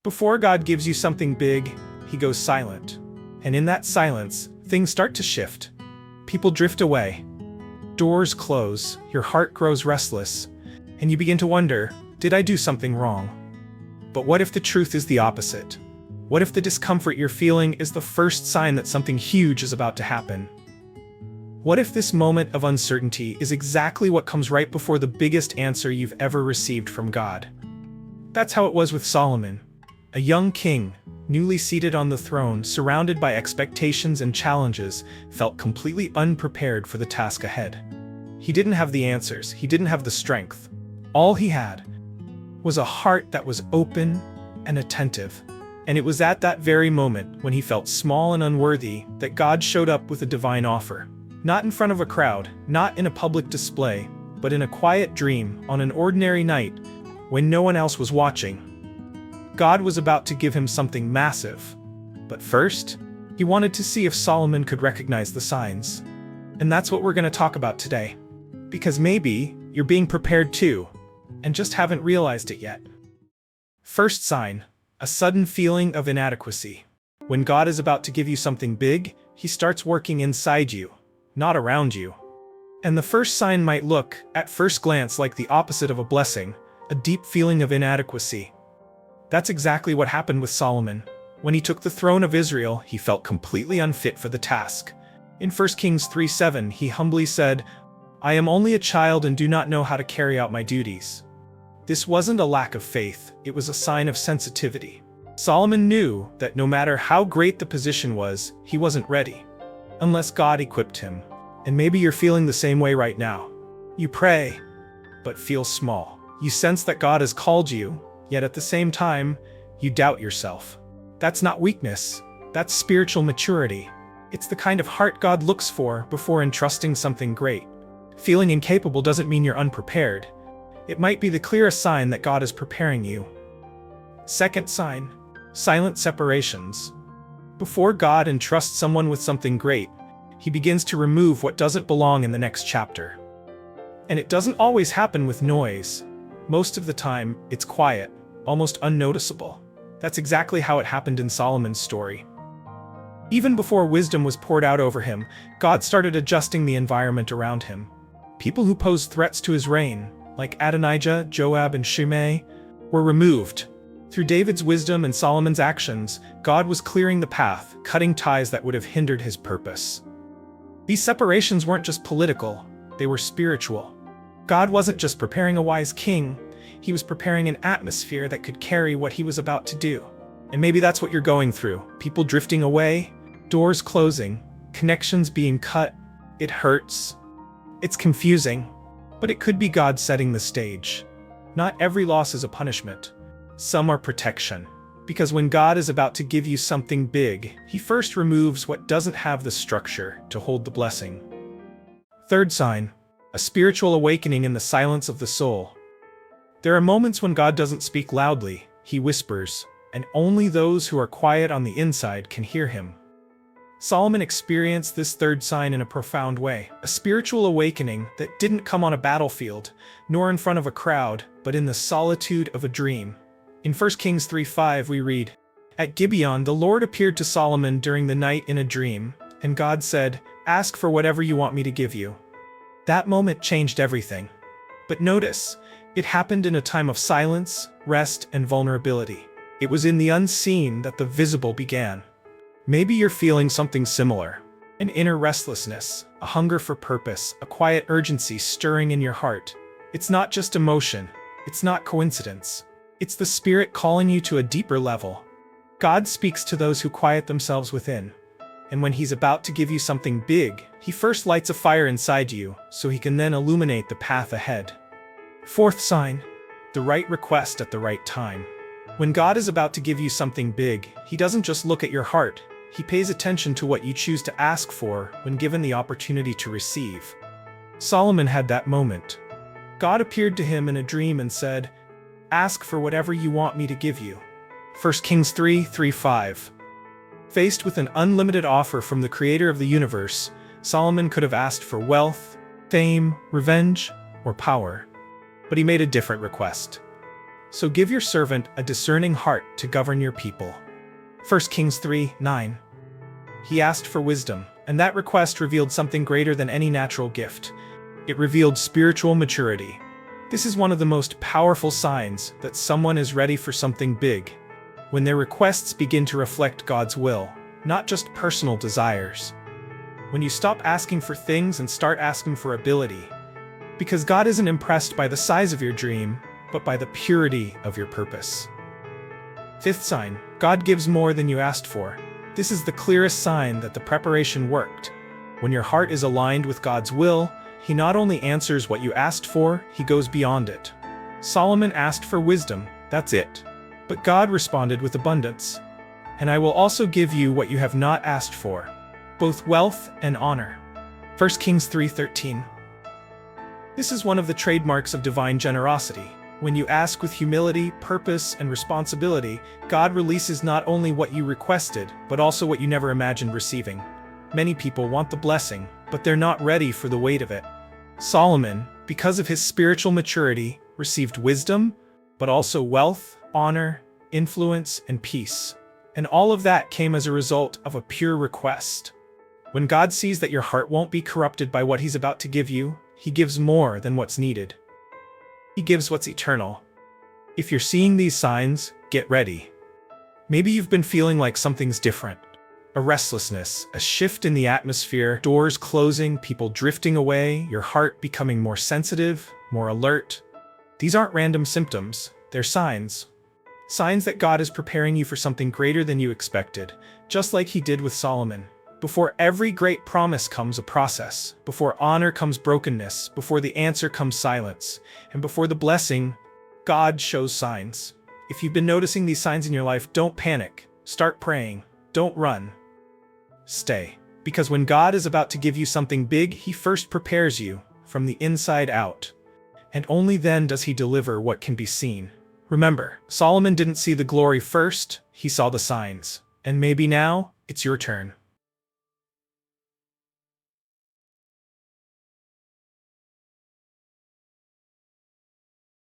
Before God gives you something big, he goes silent. And in that silence, things start to shift. People drift away. Doors close, your heart grows restless, and you begin to wonder, did I do something wrong? But what if the truth is the opposite? What if the discomfort you're feeling is the first sign that something huge is about to happen? What if this moment of uncertainty is exactly what comes right before the biggest answer you've ever received from God? That's how it was with Solomon. A young king, newly seated on the throne, surrounded by expectations and challenges, felt completely unprepared for the task ahead. He didn't have the answers, he didn't have the strength. All he had was a heart that was open and attentive. And it was at that very moment, when he felt small and unworthy, that God showed up with a divine offer. Not in front of a crowd, not in a public display, but in a quiet dream on an ordinary night, when no one else was watching. God was about to give him something massive. But first, he wanted to see if Solomon could recognize the signs. And that's what we're going to talk about today. Because maybe you're being prepared too, and just haven't realized it yet. First sign, a sudden feeling of inadequacy. When God is about to give you something big, he starts working inside you, not around you. And the first sign might look, at first glance, like the opposite of a blessing, a deep feeling of inadequacy. That's exactly what happened with Solomon. When he took the throne of Israel, he felt completely unfit for the task. In 1 Kings 3:7, he humbly said, "I am only a child and do not know how to carry out my duties." This wasn't a lack of faith, it was a sign of sensitivity. Solomon knew that no matter how great the position was, he wasn't ready, unless God equipped him. And maybe you're feeling the same way right now. You pray, but feel small. You sense that God has called you, yet at the same time, you doubt yourself. That's not weakness, that's spiritual maturity. It's the kind of heart God looks for before entrusting something great. Feeling incapable doesn't mean you're unprepared. It might be the clearest sign that God is preparing you. Second sign, silent separations. Before God entrusts someone with something great, he begins to remove what doesn't belong in the next chapter. And it doesn't always happen with noise. Most of the time, it's quiet, almost unnoticeable. That's exactly how it happened in Solomon's story. Even before wisdom was poured out over him, God started adjusting the environment around him. People who posed threats to his reign, like Adonijah, Joab, and Shimei, were removed. Through David's wisdom and Solomon's actions, God was clearing the path, cutting ties that would have hindered his purpose. These separations weren't just political, they were spiritual. God wasn't just preparing a wise king, he was preparing an atmosphere that could carry what he was about to do. And maybe that's what you're going through. People drifting away, doors closing, connections being cut. It hurts. It's confusing. But it could be God setting the stage. Not every loss is a punishment. Some are protection. Because when God is about to give you something big, he first removes what doesn't have the structure to hold the blessing. Third sign, a spiritual awakening in the silence of the soul. There are moments when God doesn't speak loudly, he whispers, and only those who are quiet on the inside can hear him. Solomon experienced this third sign in a profound way, a spiritual awakening that didn't come on a battlefield, nor in front of a crowd, but in the solitude of a dream. In 1 Kings 3:5 we read, "At Gibeon the Lord appeared to Solomon during the night in a dream, and God said, 'Ask for whatever you want me to give you.'" That moment changed everything. But notice, it happened in a time of silence, rest, and vulnerability. It was in the unseen that the visible began. Maybe you're feeling something similar. An inner restlessness, a hunger for purpose, a quiet urgency stirring in your heart. It's not just emotion. It's not coincidence. It's the Spirit calling you to a deeper level. God speaks to those who quiet themselves within. And when he's about to give you something big, he first lights a fire inside you, so he can then illuminate the path ahead. Fourth sign, the right request at the right time. When God is about to give you something big, he doesn't just look at your heart. He pays attention to what you choose to ask for when given the opportunity to receive. Solomon had that moment. God appeared to him in a dream and said, "Ask for whatever you want me to give you." 1 Kings 3:5. Faced with an unlimited offer from the creator of the universe, Solomon could have asked for wealth, fame, revenge, or power. But he made a different request. So give your servant a discerning heart to govern your people. 1 Kings 3:9. He asked for wisdom, and that request revealed something greater than any natural gift. It revealed spiritual maturity. This is one of the most powerful signs that someone is ready for something big, when their requests begin to reflect God's will, not just personal desires. When you stop asking for things and start asking for ability, because God isn't impressed by the size of your dream, but by the purity of your purpose. Fifth sign, God gives more than you asked for. This is the clearest sign that the preparation worked. When your heart is aligned with God's will, He not only answers what you asked for, He goes beyond it. Solomon asked for wisdom, that's it. But God responded with abundance. And I will also give you what you have not asked for, both wealth and honor. 1 Kings 3:13. This is one of the trademarks of divine generosity. When you ask with humility, purpose, and responsibility, God releases not only what you requested, but also what you never imagined receiving. Many people want the blessing, but they're not ready for the weight of it. Solomon, because of his spiritual maturity, received wisdom, but also wealth, honor, influence, and peace. And all of that came as a result of a pure request. When God sees that your heart won't be corrupted by what He's about to give you, He gives more than what's needed. He gives what's eternal. If you're seeing these signs, get ready. Maybe you've been feeling like something's different. A restlessness, a shift in the atmosphere, doors closing, people drifting away, your heart becoming more sensitive, more alert. These aren't random symptoms, they're signs. Signs that God is preparing you for something greater than you expected, just like He did with Solomon. Before every great promise comes a process. Before honor comes brokenness. Before the answer comes silence. And before the blessing, God shows signs. If you've been noticing these signs in your life, don't panic. Start praying. Don't run. Stay. Because when God is about to give you something big, He first prepares you from the inside out. And only then does He deliver what can be seen. Remember, Solomon didn't see the glory first, he saw the signs. And maybe now, it's your turn.